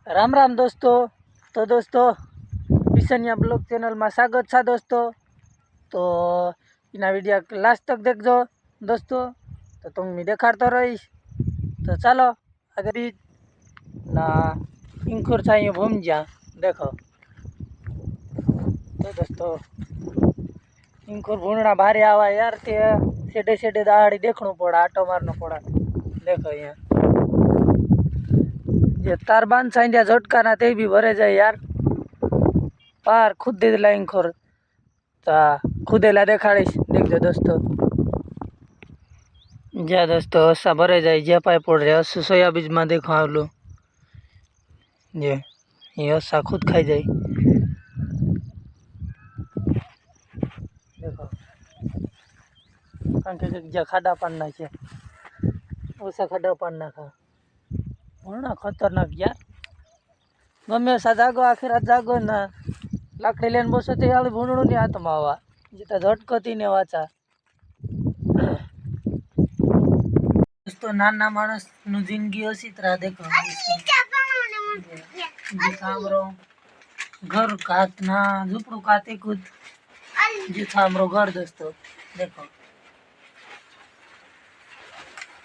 राम राम दोस्तों। तो दोस्तों बिशनिया ब्लॉग चैनल में स्वागत है दोस्तों। तो इना वीडियो लास्ट तक देखो दोस्तों, तो तुम मैं देखाड़ता रहीश। तो चलो आगे ना इंखुर चाहिए घूम जा देखो। तो दोस्तों इंखुर भूणना भारी आवा यार, ते सेडे सेडे दाड़ी देखणु पड़ा, आटो मारना पड़ा। देखो यहाँ ये तार बांध साइंडिया झटका ना ते भी भरे जाए यार। पार खुद दे लाइन खोर ता खुदेला देखाड़ीश देखो दोस्तों। जा दोस्तों ऐसा भरे जाए जे पाए पड़ रहे सोयाबीज में देखो आवलो ये ऐसा खुद खाई जाए। देखो कारण के जे खाडा पान नाखे ओसा खाडा पान नाखा ना खतरनाक यार। गमे ऐसा जागो आखिर रात जागो ना लाकड़ी लेने बसो ते आली भूंडणू नहीं हाथमा आवा जीता झटकती ने वाचा। दोस्तों नाना माणस नु जिंदगी असी तरह देखो घर कात ना झूपड़ू काते कुछ जी था हमरो घर दोस्तों। देखो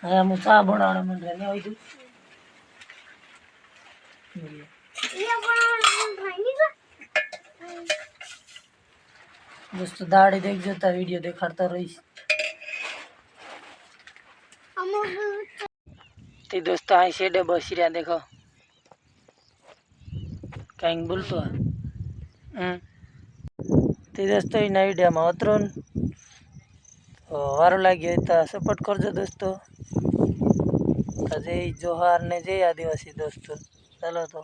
है मुसा बनाने मन रहने होई तू दोस्तों दाढ़ी देख जोता वीडियो देखाड़ता रहीश। ते दोस्तों आई शेडे बस रहा देखो कहीं बोलतो ते दोस्तों इन वीडियो में उतरून तो वारो लगे तो सपोर्ट करजो दोस्तों। जय जोहार ने जय आदिवासी दोस्तों। चलो तो।